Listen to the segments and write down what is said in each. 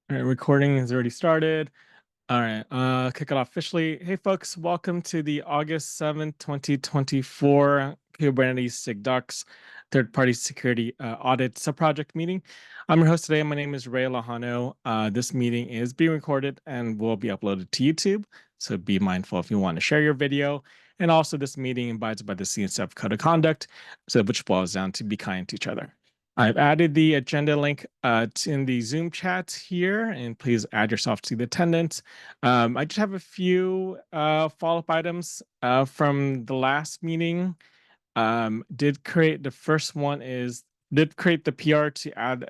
All right, recording has already started. All right, kick it off officially. Hey, folks, welcome to the August 7th, 2024 Kubernetes SIG Docs third-party security audit subproject meeting. I'm your host today. My name is Ray Lahano. This meeting is being recorded and will be uploaded to YouTube. So be mindful if you want to share your video. And also, this meeting abides by the CNCF Code of Conduct, so which boils down to be kind to each other. I've added the agenda link in the Zoom chat here, and please add yourself to the attendance. I just have a few follow-up items from the last meeting. Did create the first one is did create the PR to add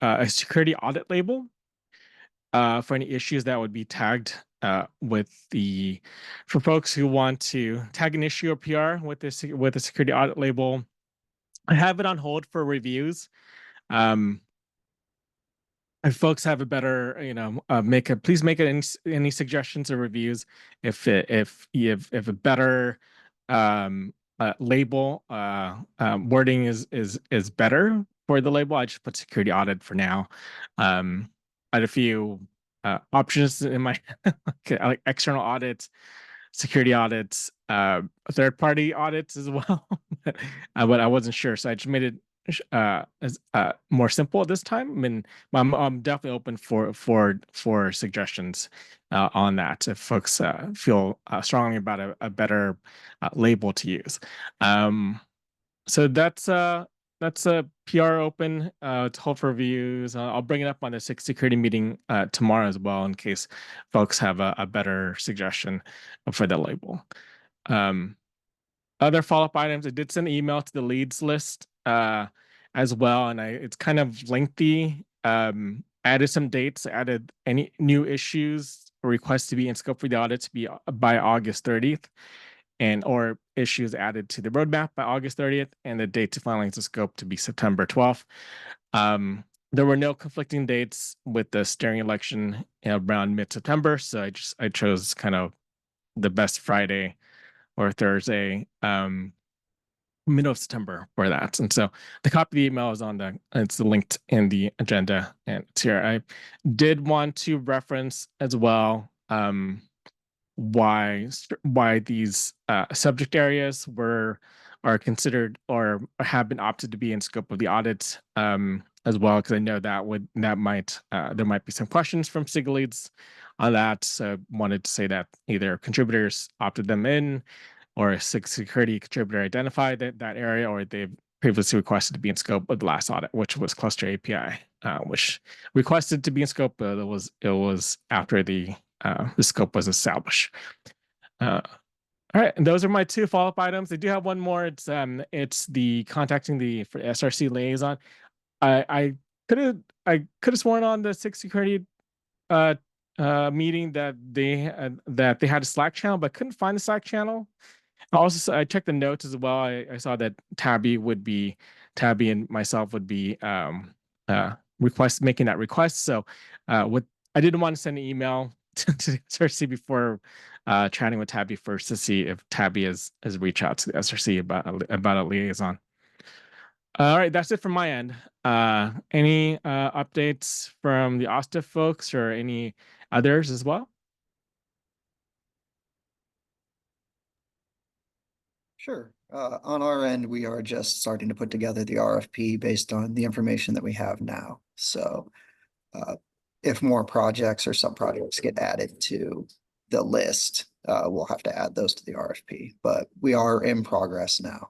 a security audit label for any issues that would be tagged for folks who want to tag an issue or PR with a security audit label. I have it on hold for reviews. If folks have a better, please make any suggestions or reviews. If a better label wording is better for the label, I just put security audit for now. I had a few options in my like external audits, security audits, third-party audits as well, but I wasn't sure, so I just made it as more simple this time. I mean, I'm definitely open for suggestions on that if folks feel strongly about a better label to use. So that's a PR open to hold for reviews. I'll bring it up on the security meeting tomorrow as well in case folks have a better suggestion for the label. Other follow-up items, I did send an email to the leads list as well, and it's kind of lengthy. Added some dates, added any new issues or requests to be in scope for the audit to be by August 30th, or issues added to the roadmap by August 30th, and the date to finalize the scope to be September 12th. There were no conflicting dates with the steering election around mid-September, so I chose kind of the best Friday or Thursday, middle of September for that. And so the copy of the email is it's linked in the agenda, and it's here. I did want to reference as well why these subject areas are considered or have been opted to be in scope of the audit as well, because I know there might be some questions from SIG leads on that. So wanted to say that either contributors opted them in, or a SIG security contributor identified that area, or they've previously requested to be in scope of the last audit, which was Cluster API, which requested to be in scope, but it was after the scope was established. All right, and those are my two follow-up items. I do have one more. It's the contacting the SRC liaison. I could have sworn on the SIG security meeting that they had a Slack channel, but couldn't find the Slack channel. Also, I checked the notes as well. I saw that Tabby and myself would be making that request. So I didn't want to send an email to SRC before chatting with Tabby first to see if Tabby has reached out to the SRC about a liaison. All right, that's it from my end. Any updates from the OSTIF folks or any others as well? Sure. On our end, we are just starting to put together the RFP based on the information that we have now. So if more projects or sub-projects get added to the list, we'll have to add those to the RFP. But we are in progress now,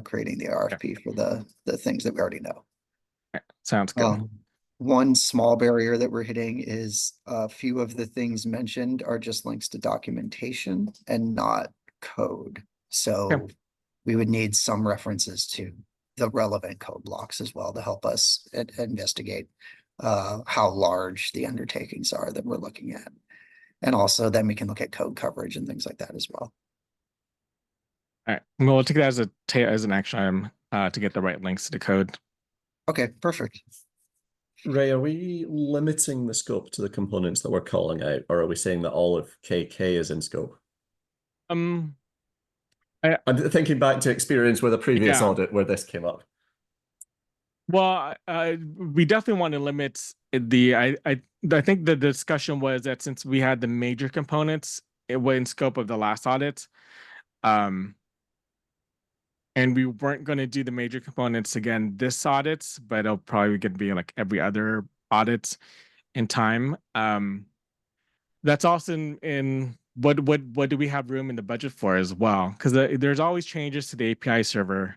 creating the RFP for the things that we already know. Sounds good. One small barrier that we're hitting is a few of the things mentioned are just links to documentation and not code. So we would need some references to the relevant code blocks as well to help us investigate how large the undertakings are that we're looking at. And also then we can look at code coverage and things like that as well. All right. Well, we'll take that as an action item to get the right links to the code. Okay, perfect. Ray, are we limiting the scope to the components that we're calling out, or are we saying that all of KK is in scope? I'm thinking back to experience with a previous audit where this came up. Well, we definitely want to limit I think the discussion was that since we had the major components it was in scope of the last audit, um, and we weren't going to do the major components again this audit, but it'll probably gonna be like every other audit in time. That's also in what do we have room in the budget for as well? Because there's always changes to the API server.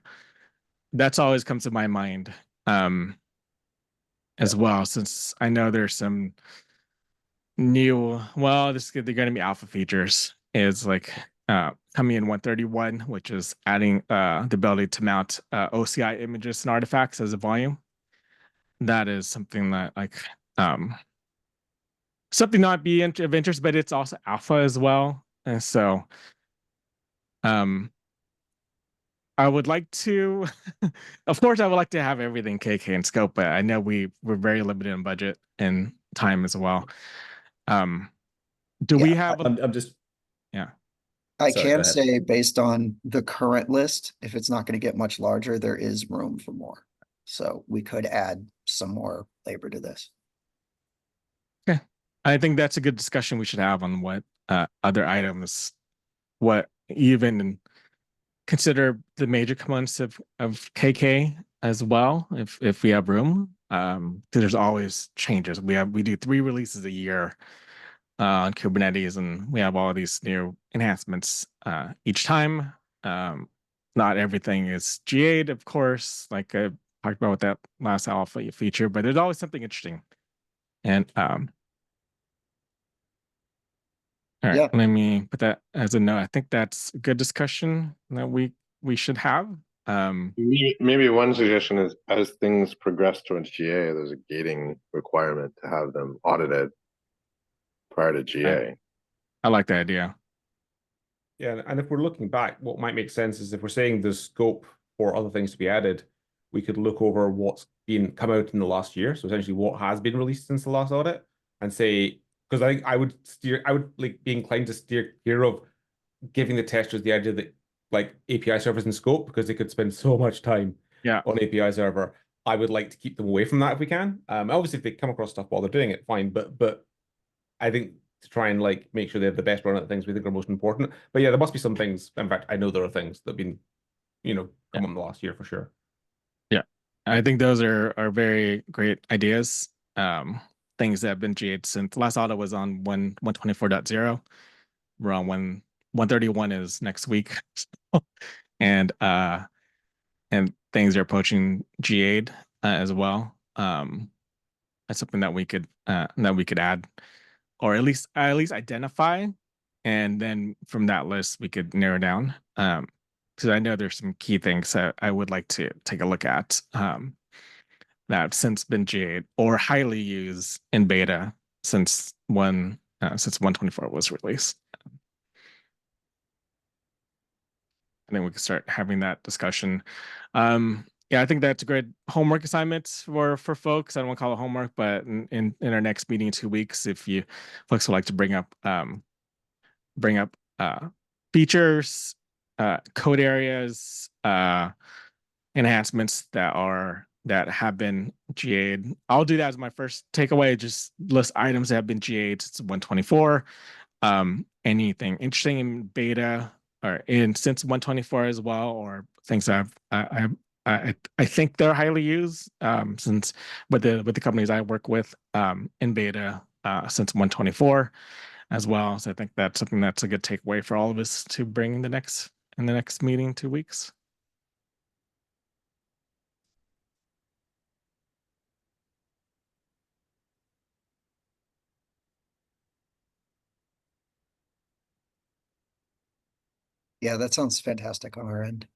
That's always comes to my mind. As well, since I know there's some new, well, they're going to be alpha features is like coming in 131, which is adding the ability to mount OCI images and artifacts as a volume. That is something that like something not be of interest, but it's also alpha as well. And so I would like to, of course, I would like to have everything KK in scope, but I know we're very limited in budget and time as well. Do Yeah, we have? I'm just. Yeah. I Sorry, can go ahead. say based on the current list, if it's not going to get much larger, there is room for more. So we could add some more labor to this. Okay. I think that's a good discussion we should have on what other items, what even consider the major components of KK as well, if we have room. There's always changes. We do 3 releases a year on Kubernetes, and we have all these new enhancements each time. Not everything is GA'd, of course, like I talked about with that last alpha feature, but there's always something interesting. And all right, Yeah. let me put that as a note. I think that's a good discussion that we should have. Maybe one suggestion is as things progress towards GA, there's a gating requirement to have them audited prior to GA. I like the idea. Yeah, and if we're looking back, what might make sense is if we're saying there's scope for other things to be added, we could look over what's been come out in the last year. So essentially what has been released since the last audit and say, because I think I would like be inclined to steer clear of giving the testers the idea that like API servers in scope because they could spend so much time on API server. I would like to keep them away from that if we can. Obviously if they come across stuff while they're doing it, fine. But I think to try and like make sure they have the best run at the things we think are most important. But yeah, there must be some things. In fact, I know there are things that have been, come up in the last year for sure. Yeah, I think those are very great ideas. Things that have been GA'd since last audit was on 124.0. We're on 131 is next week, and things are approaching GA'd as well. That's something that we could add, or at least identify, and then from that list we could narrow down. Because I know there's some key things that I would like to take a look at that have since been GA'd or highly used in beta since 124 was released. I think we can start having that discussion. Yeah, I think that's a great homework assignment for folks. I don't want to call it homework, but in our next meeting in 2 weeks, if you folks would like to bring up features, code areas, enhancements that have been GA'd. I'll do that as my first takeaway. Just list items that have been GA'd since 124. Anything interesting in beta or since 124 as well, or things that I think they're highly used since with the companies I work with in beta since 124 as well. So I think that's something that's a good takeaway for all of us to bring in the next meeting in 2 weeks. Yeah, that sounds fantastic on our end.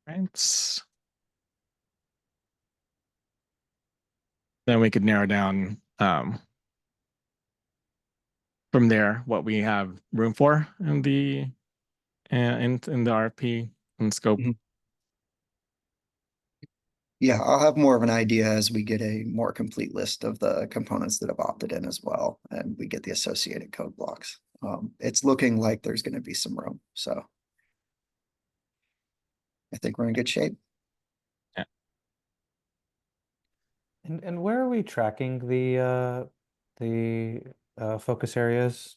Right. Then we could narrow down from there what we have room for in the RFP and scope. Mm-hmm. Yeah, I'll have more of an idea as we get a more complete list of the components that have opted in as well, and we get the associated code blocks. It's looking like there's going to be some room. So, I think we're in good shape. And where are we tracking the focus areas?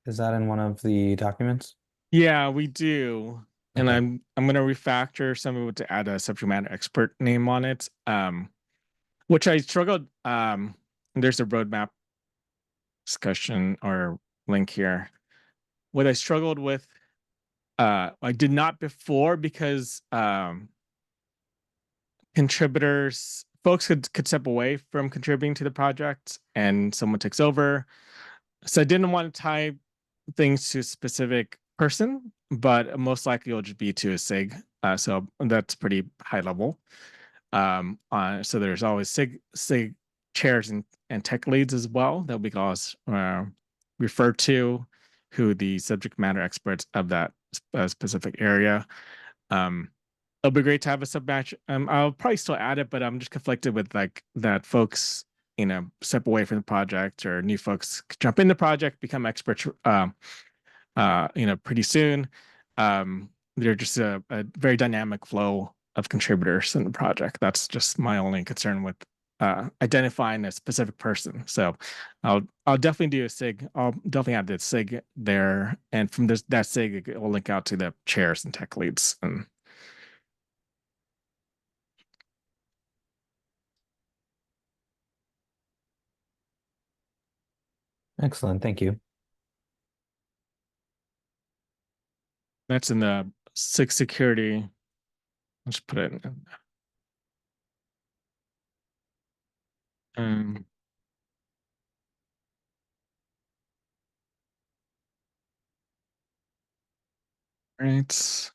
Is that in one of the documents? Yeah, we do. And Okay. I'm gonna refactor some of it to add a subject matter expert name on it. Which I struggled. There's a roadmap discussion or link here. What I struggled with, I did not before because contributors, folks could step away from contributing to the project and someone takes over. So I didn't want to tie things to a specific person, but most likely it'll just be to a SIG. So that's pretty high level. So there's always SIG chairs and tech leads as well that we can always refer to, who the subject matter experts of that specific area. It'll be great to have a submatch. I'll probably still add it, but I'm just conflicted with like that folks, step away from the project, or new folks jump in the project, become experts, pretty soon. They're just a very dynamic flow of contributors in the project. That's just my only concern with identifying a specific person. So I'll definitely do a SIG. I'll definitely add the SIG there, and from that SIG, it will link out to the chairs and tech leads. And Excellent, thank you. that's in the SIG security. Let's put it in. Right.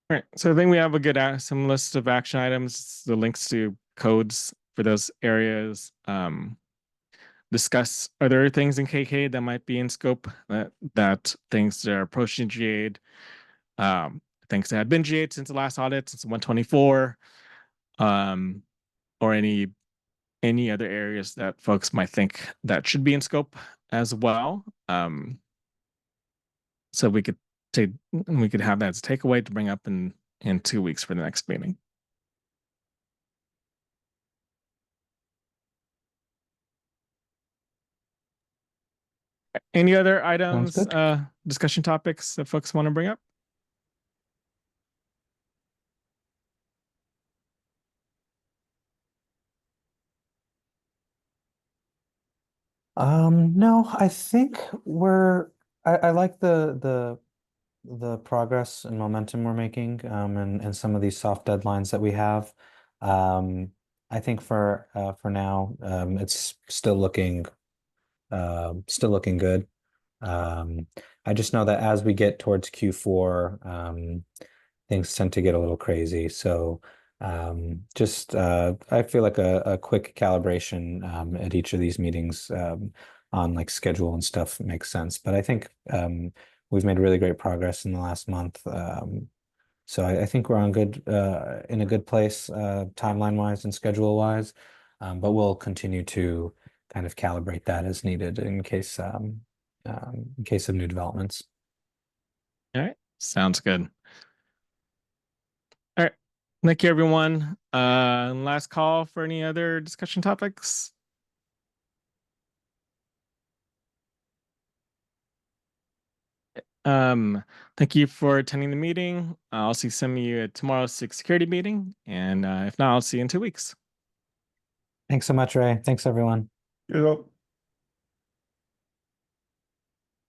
All right. So I think we have a good some list of action items, the links to codes for those areas. Discuss, are there things in KK that might be in scope, that things that are approaching GA'd, things that had been GA'd since the last audit, since 124, or any other areas that folks might think that should be in scope as well. So we could have that as a takeaway to bring up in 2 weeks for the next meeting. Any other items, discussion topics that folks want to bring up? No, I think I like the progress and momentum we're making, and some of these soft deadlines that we have. I think for now, it's still looking good. I just know that as we get towards Q4, things tend to get a little crazy. So I feel like a quick calibration at each of these meetings on like schedule and stuff makes sense. But I think we've made really great progress in the last month. So I think we're in a good place timeline wise and schedule wise. But we'll continue to kind of calibrate that as needed in case of new developments. All right, sounds good. All right, thank you, everyone. Last call for any other discussion topics. Thank you for attending the meeting. I'll see some of you at tomorrow's SIG security meeting, and if not, I'll see you in 2 weeks. Thanks so much, Ray. Thanks, everyone. You're welcome.